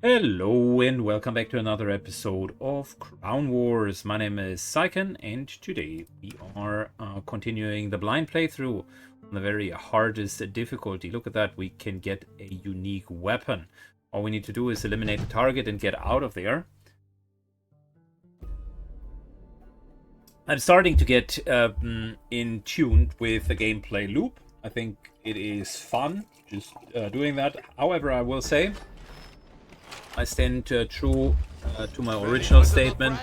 Hello and welcome back to another episode of Crown Wars. My name is Syken and today we are continuing the blind playthrough on the very hardest difficulty. Look at that, we can get a unique weapon. All we need to do is eliminate the target and get out of there. I'm starting to get in tune with the gameplay loop. I think it is fun just doing that. However, I will say I stand true to my original statement.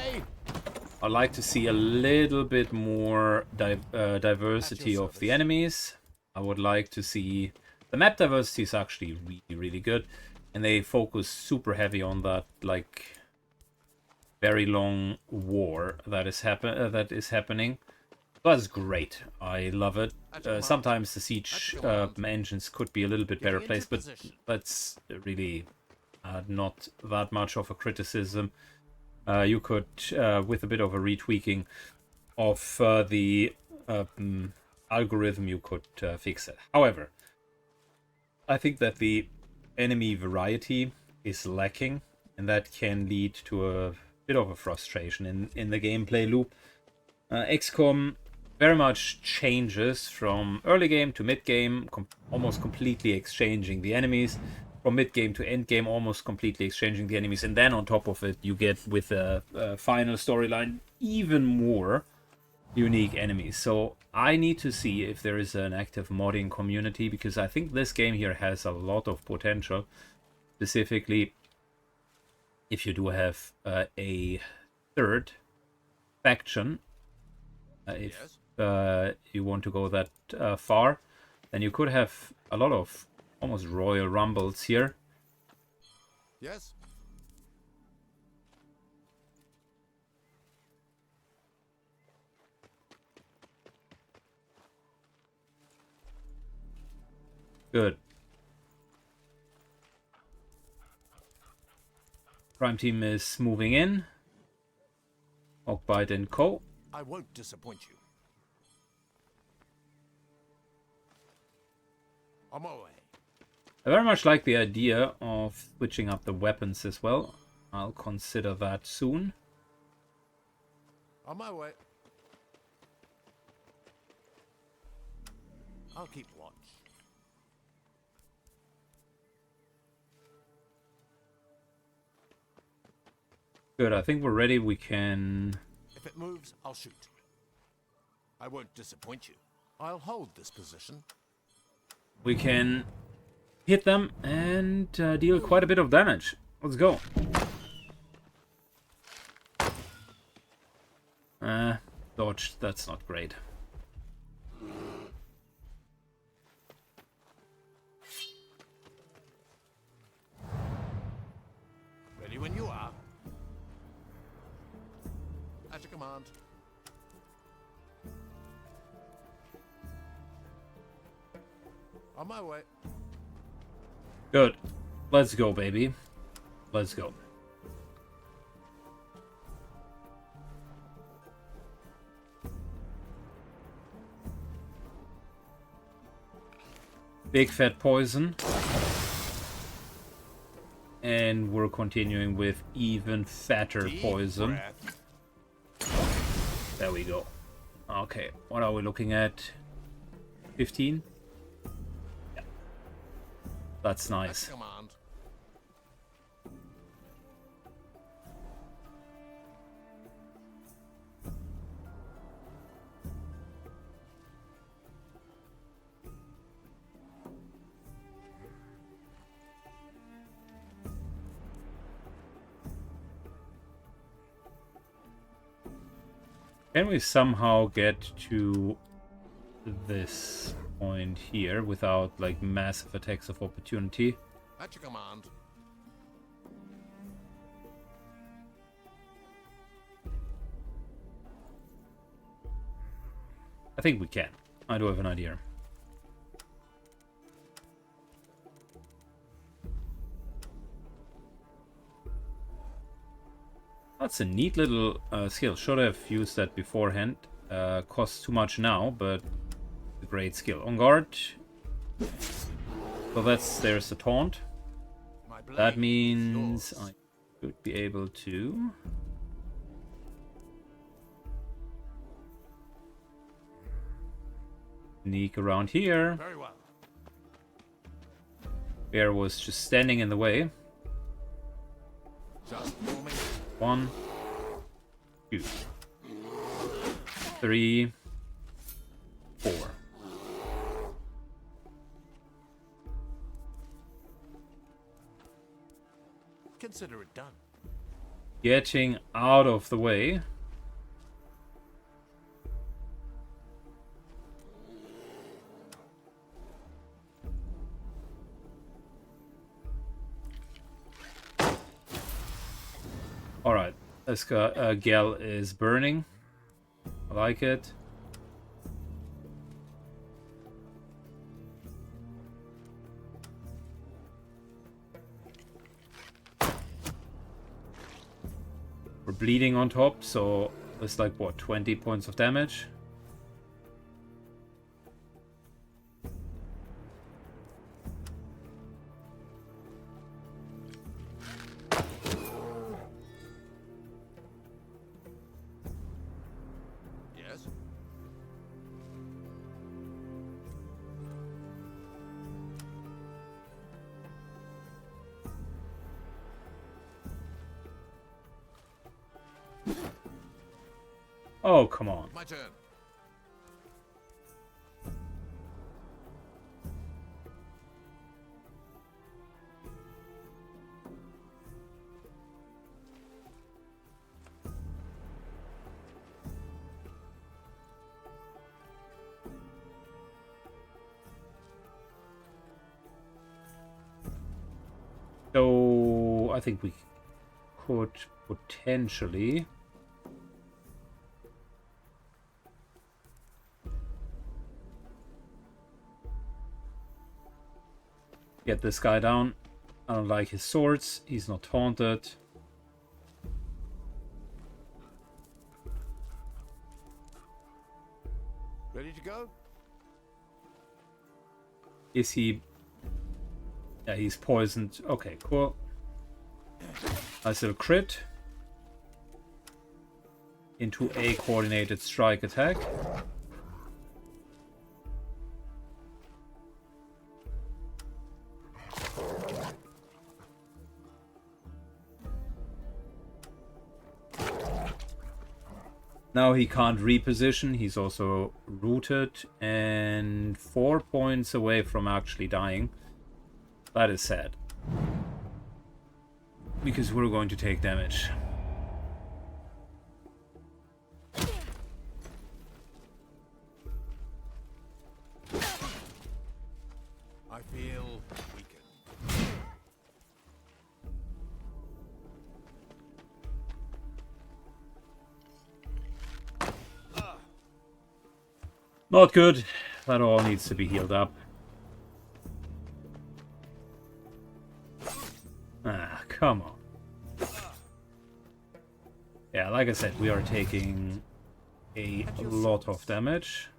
I'd like to see a little bit more diversity of the enemies. I would like to see... The map diversity is actually really good. And they focus super heavy on that, like, very long war that is happening. That's great. I love it. Sometimes the siege engines could be a little bit better placed, but that's really... not that much of a criticism. You could, with a bit of a retweaking of the algorithm, you could fix it. However, I think that the enemy variety is lacking, and that can lead to a bit of a frustration in the gameplay loop. XCOM very much changes from early game to mid game, almost completely exchanging the enemies. From mid-game to end-game, almost completely exchanging the enemies. And then on top of it, you get, with the final storyline, even more unique enemies. So I need to see if there is an active modding community, because I think this game here has a lot of potential. Specifically, if you do have a third faction, if you want to go that far, then you could have a lot of almost royal rumbles here. Yes. Good. Prime team is moving in. Oakbite and Co. I won't disappoint you. On my way. I very much like the idea of switching up the weapons as well. I'll consider that soon. On my way. I'll keep watch. Good, I think we're ready. We can... If it moves, I'll shoot. I won't disappoint you. I'll hold this position. We can hit them and deal quite a bit of damage. Let's go. Dodged. That's not great. Ready when you are. At your command. On my way. Good. Let's go, baby. Let's go. Big fat poison. And we're continuing with even fatter poison. There we go. Okay, what are we looking at? 15? Yeah. That's nice. Command. Can we somehow get to this point here without like massive attacks of opportunity? At your command. I think we can. I do have an idea. That's a neat little skill. Should have used that beforehand. Costs too much now, but a great skill. On guard. So there's the taunt. My That means I should be able to sneak around here. Very well. Bear was just standing in the way. Just for me. 1, 2, 3, 4. Consider it done. Getting out of the way. Alright, this gal is burning. I like it. We're bleeding on top, so it's like what, 20 points of damage? Yes. Oh, come on. My turn. So I think we could potentially get this guy down. I don't like his swords. He's not taunted. Ready to go? Is he... Yeah, he's poisoned. Okay, cool. Nice little crit. Into a coordinated strike attack. Now he can't reposition. He's also rooted and 4 points away from actually dying. That is sad. Because we're going to take damage. I feel weakened. Not good. That all needs to be healed up. Ah, come on. Yeah, like I said, we are taking a lot of damage.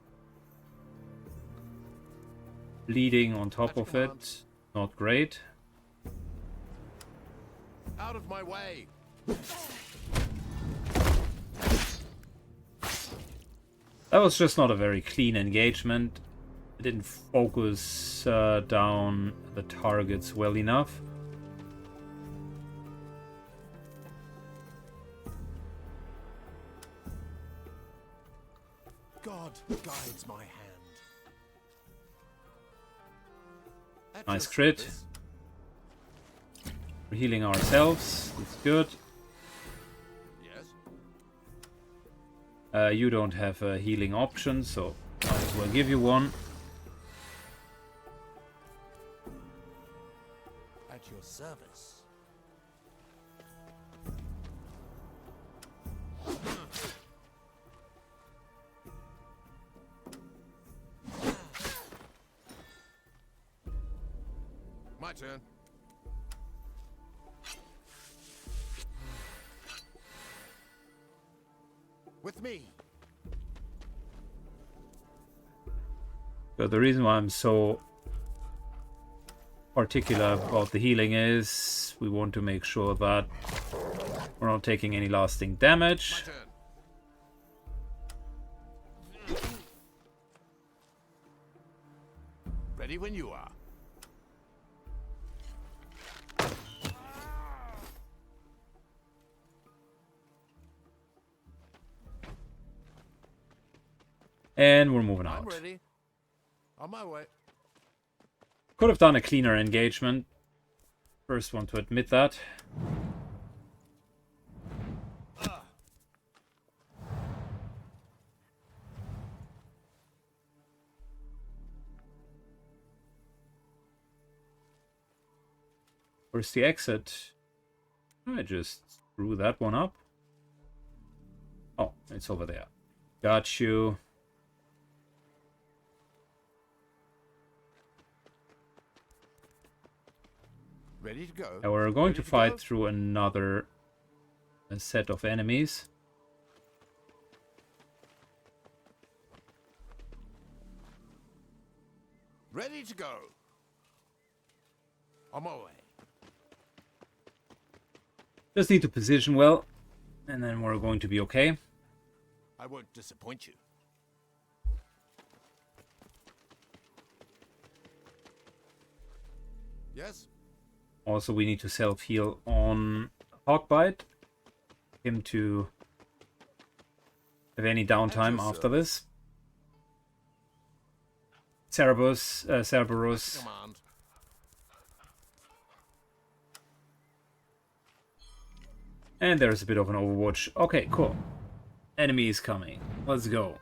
Bleeding on top of it. Not great. Out of my way. That was just not a very clean engagement. It didn't focus down the targets well enough. God guides my hand. At Nice your crit. service. We're healing ourselves. It's good. Yes. You don't have a healing option, so might as well give you one. At your service. My turn. With me. But the reason why I'm so particular about the healing is we want to make sure that we're not taking any lasting damage. My turn. Ready when you are. And we're moving I'm out. ready. On my way. Could have done a cleaner engagement. First one to admit that. Where's the exit? I just screw that one up. Oh, it's over there. Got you. Ready to go. Now we're going Ready to fight go? through another set of enemies. Ready to go. On my way. Just need to position well, and then we're going to be okay. I won't disappoint you. Yes? Also, we need to self-heal on Hawkbite. Him to have any downtime after this. Cerberus. Command. And there's a bit of an overwatch. Okay, cool. Enemy is coming. Let's go.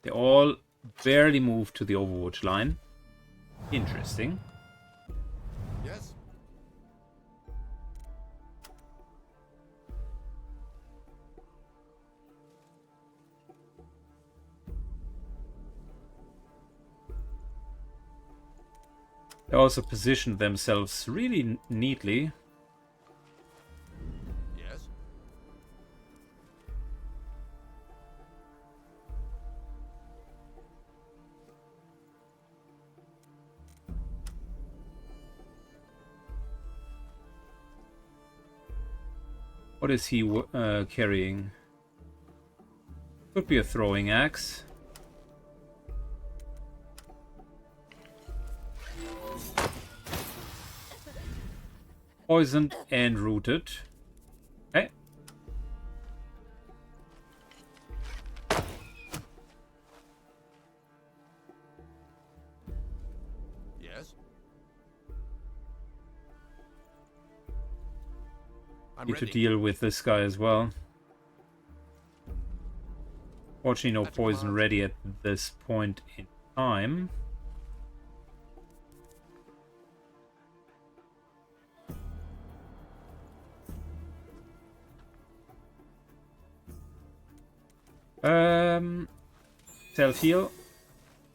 They all barely move to the overwatch line. Interesting. Yes? They also positioned themselves really neatly. Yes? What is he carrying? Could be a throwing axe. Poisoned and rooted. Okay. Yes? I'm Need to ready. deal with this guy as well. Fortunately, no At your poison command. ready at this point in time. Self-heal,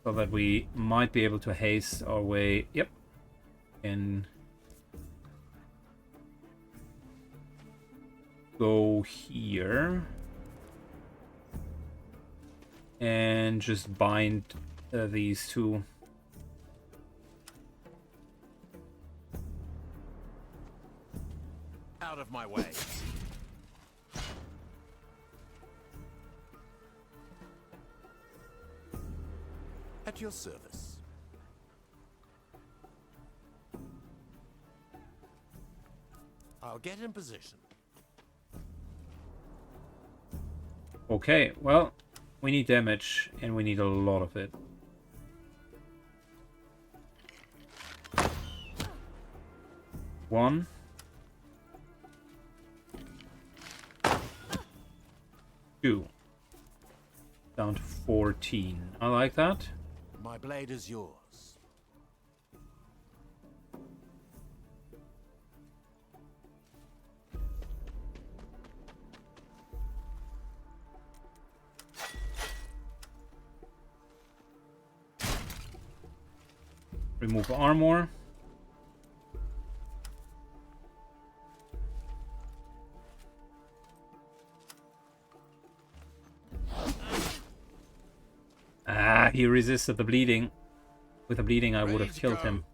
so that we might be able to haste our way. Yep. And go here. And just bind these two. Out of my way. At your service. I'll get in position. Okay, well, we need damage, and we need a lot of it. One. Two. Down to 14. I like that. My blade is yours. Remove armor. He resisted the bleeding. With the bleeding, I would Ready have to killed go. him.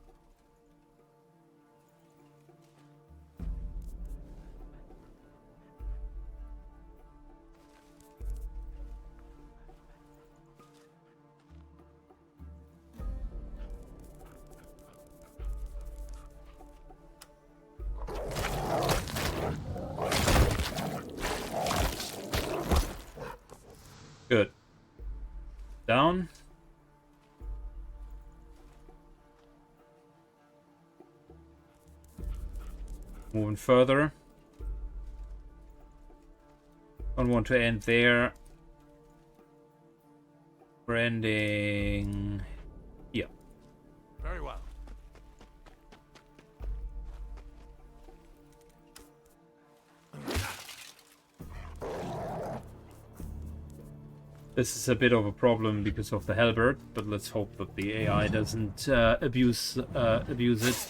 Good. Down. Moving further. Don't want to end there. We're ending here. Very well. This is a bit of a problem because of the halberd, but let's hope that the AI doesn't abuse it.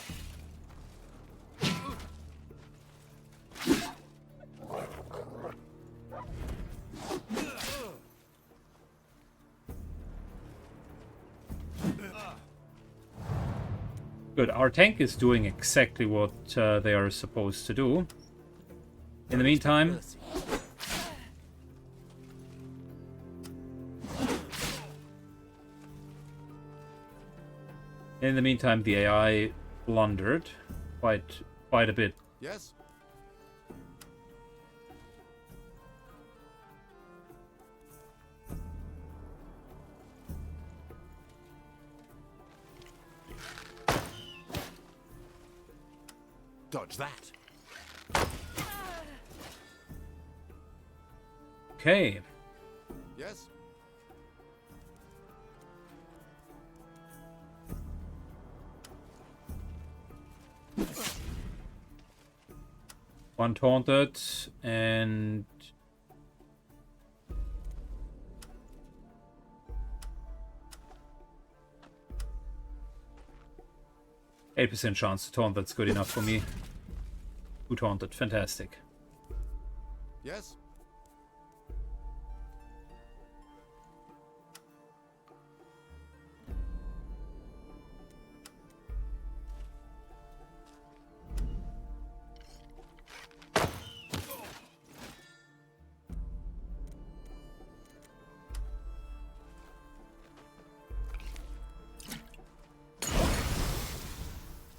Good, our tank is doing exactly what they are supposed to do. In the meantime, the AI blundered quite a bit. Yes. Dodge that. Okay. Yes. One taunted and 8% chance to taunt, that's good enough for me. Who taunted? Fantastic. Yes.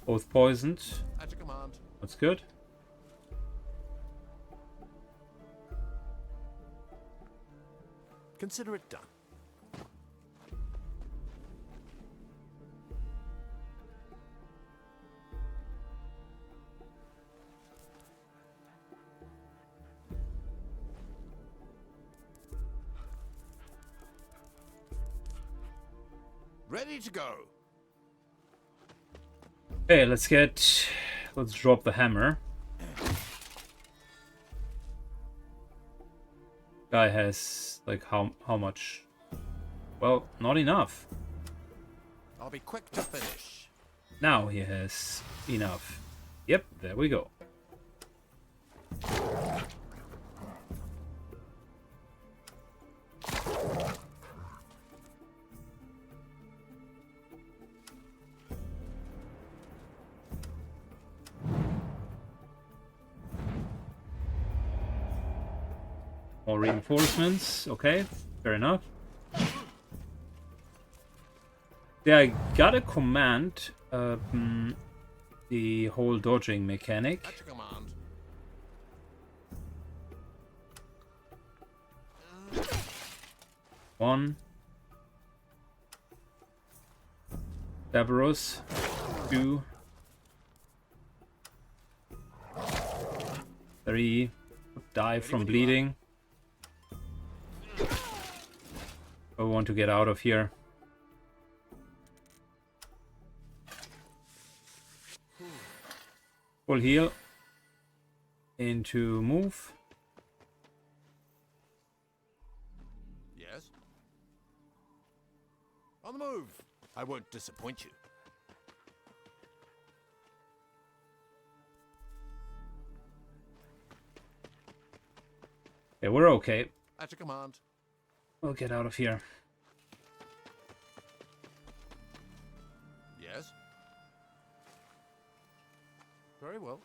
Both poisoned. At your command. That's good. Consider it done. Ready to go. Okay, let's drop the hammer. Guy has like how much? Well, not enough. I'll be quick to finish. Now he has enough. Yep, there we go. More reinforcements. Okay, fair enough. Yeah, I got a command. The whole dodging mechanic. At your command. One. Cerberus. 2. 3. Die from bleeding. I want to get out of here. Full heal. Into move. Yes. On the move. I won't disappoint you. Yeah, we're okay. At your command. We'll get out of here. Very well.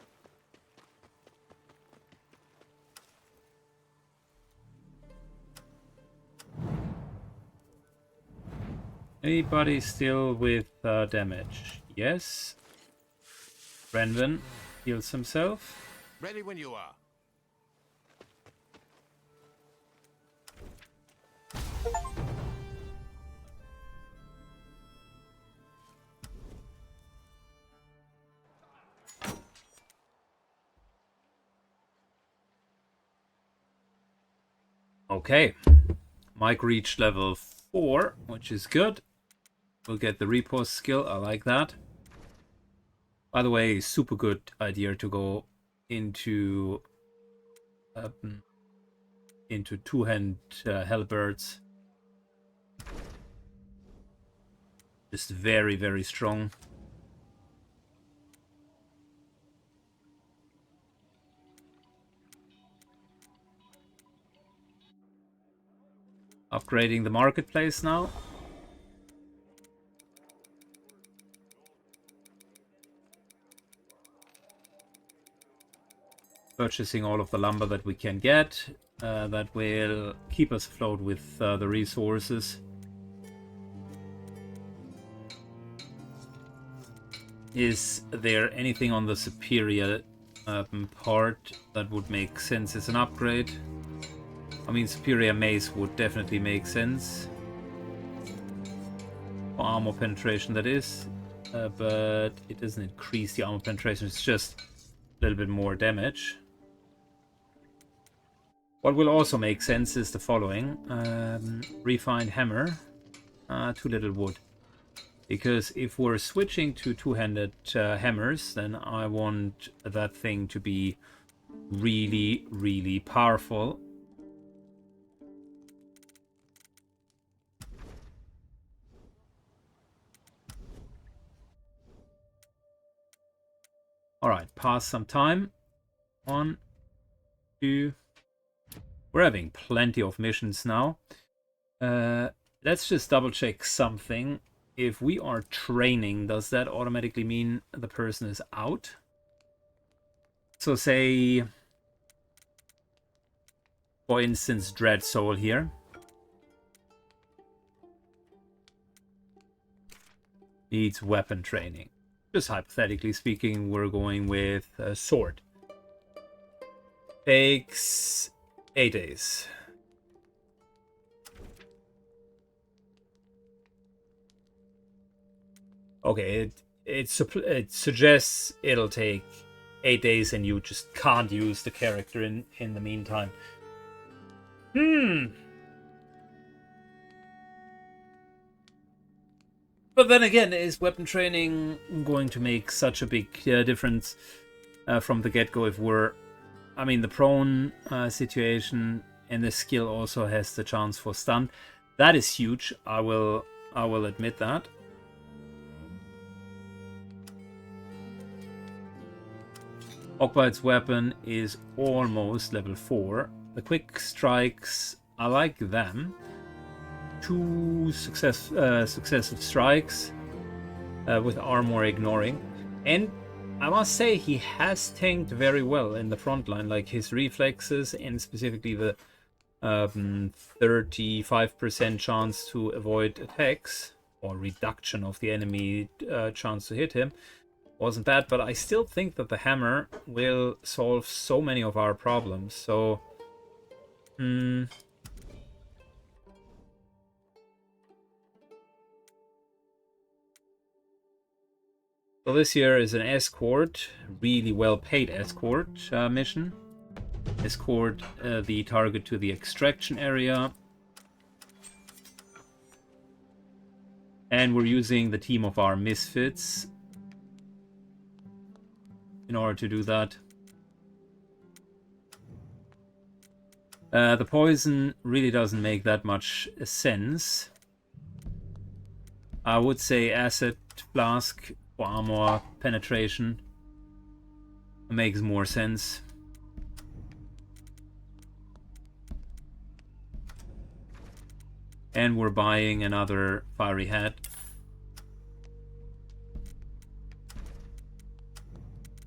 Anybody still with damage? Yes. Renvin heals himself. Ready when you are. Okay. Mike reached level 4, which is good. We'll get the repost skill. I like that. By the way, super good idea to go into two-hand halberds. Just very, very strong. Upgrading the marketplace now. Purchasing all of the lumber that we can get. That will keep us afloat with the resources. Is there anything on the superior part that would make sense as an upgrade? I mean, superior mace would definitely make sense. For armor penetration, that is. But it doesn't increase the armor penetration, it's just a little bit more damage. What will also make sense is the following. Refined hammer, too little wood. Because if we're switching to two-handed hammers, then I want that thing to be really, really powerful. Alright, pass some time. 1, 2. We're having plenty of missions now. Let's just double check something. If we are training, does that automatically mean the person is out? So say, for instance, Dread Soul here. Needs weapon training. Just hypothetically speaking, we're going with a sword. Takes 8 days. Okay, it suggests it'll take 8 days and you just can't use the character in the meantime. But then again, is weapon training going to make such a big difference from the get-go if we're... I mean, the prone situation and the skill also has the chance for stun. That is huge, I will admit that. Ogbite's weapon is almost level 4. The quick strikes, I like them. 2 successive strikes with armor ignoring. And I must say, he has tanked very well in the front line. Like his reflexes and specifically the 35% chance to avoid attacks or reduction of the enemy chance to hit him wasn't bad, but I still think that the hammer will solve so many of our problems. So, so this here is an escort, really well paid escort mission. Escort the target to the extraction area. And we're using the team of our misfits in order to do that. The poison really doesn't make that much sense. I would say acid flask for armor penetration makes more sense. And we're buying another fiery hat.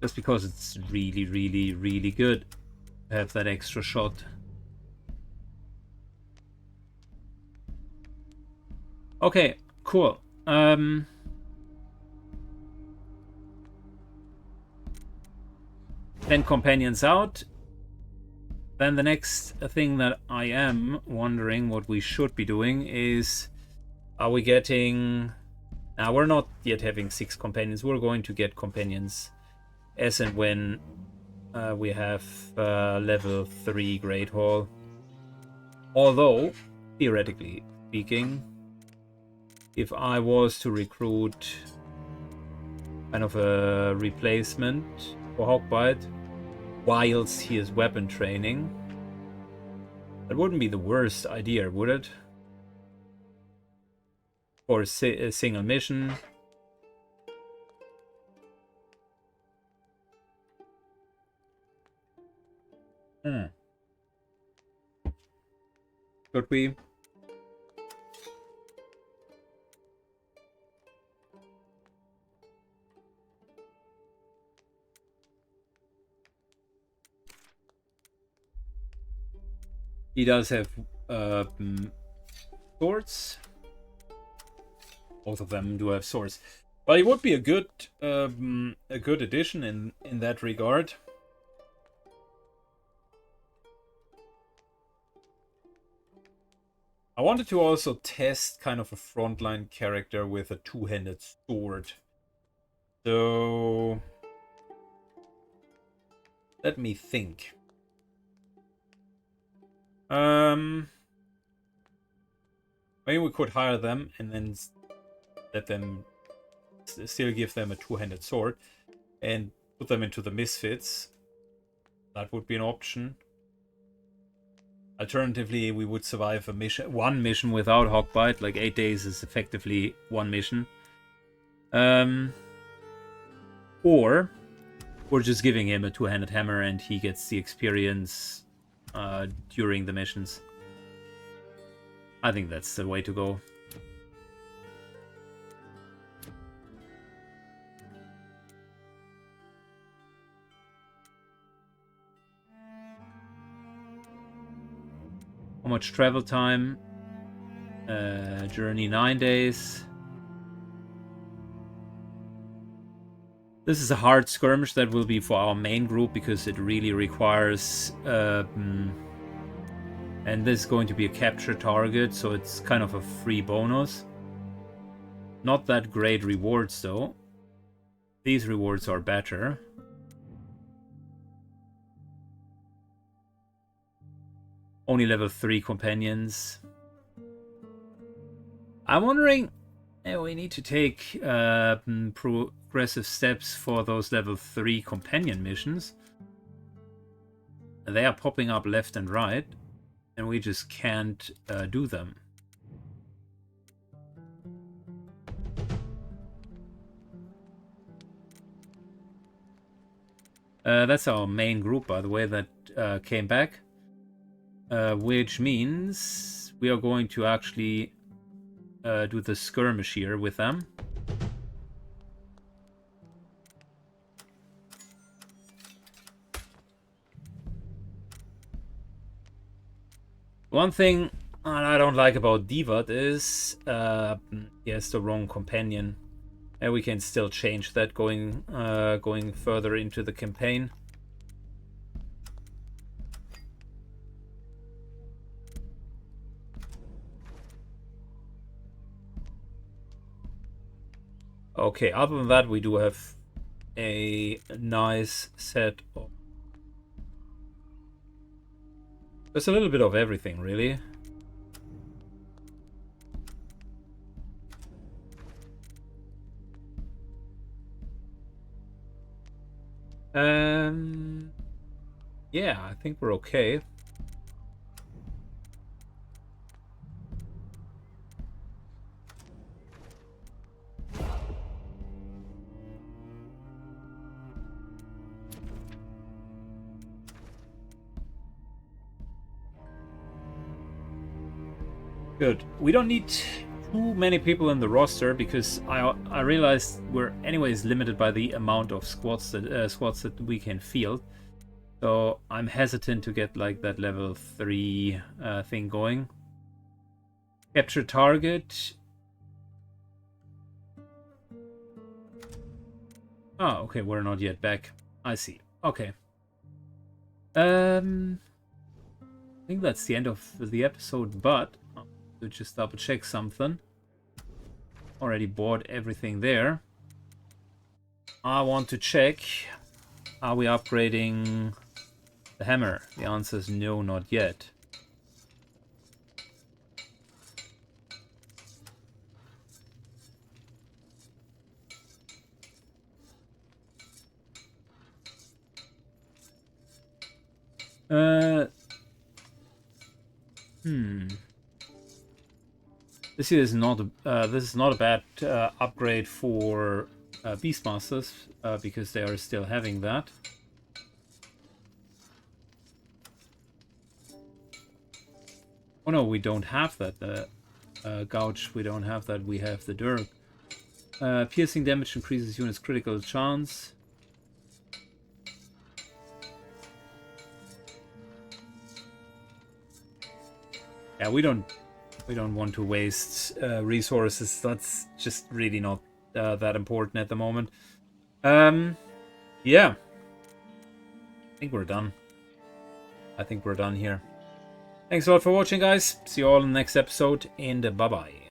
Just because it's really, really, really good to have that extra shot. Okay, cool. 10 companions out. Then the next thing that I am wondering what we should be doing is, are we getting... Now, we're not yet having 6 companions. We're going to get companions as and when we have level 3 Great Hall. Although, theoretically speaking, if I was to recruit kind of a replacement for Hawkbite whilst he is weapon training, that wouldn't be the worst idea, would it? For a single mission. Could we? He does have swords. Both of them do have swords, but it would be a good addition in that regard. I wanted to also test kind of a frontline character with a two-handed sword. So let me think. Maybe we could hire them and then let them still give them a two-handed sword and put them into the Misfits. That would be an option. Alternatively, we would survive one mission without Hawkbite. Like 8 days is effectively one mission. Or we're just giving him a two-handed hammer and he gets the experience during the missions. I think that's the way to go. How much travel time? Journey 9 days. This is a hard skirmish that will be for our main group because it really requires... and this is going to be a capture target, so it's kind of a free bonus. Not that great rewards though. These rewards are better. Only level 3 companions. I'm wondering... we need to take progressive steps for those level 3 companion missions. They are popping up left and right, and we just can't do them. That's our main group, by the way, that came back. Which means we are going to actually do the skirmish here with them. One thing I don't like about Divat is he has the wrong companion, and we can still change that going further into the campaign. Okay, other than that, we do have a nice set of... There's a little bit of everything, really. Yeah, I think we're okay. Good. We don't need too many people in the roster because I realized we're anyways limited by the amount of squads that we can field. So I'm hesitant to get like that level 3 thing going. Capture target. Oh, okay, we're not yet back. I see. Okay. I think that's the end of the episode, but to just double check something. Already bought everything there. I want to check, are we upgrading the hammer? The answer is no, not yet. This is not a bad upgrade for Beastmasters because they are still having that. Oh no, we don't have that. The gouge, we don't have that. We have the dirk. Piercing damage increases units' critical chance. Yeah, we don't want to waste resources. That's just really not that important at the moment. Yeah. I think we're done. I think we're done here. Thanks a lot for watching, guys. See you all in the next episode, and bye-bye.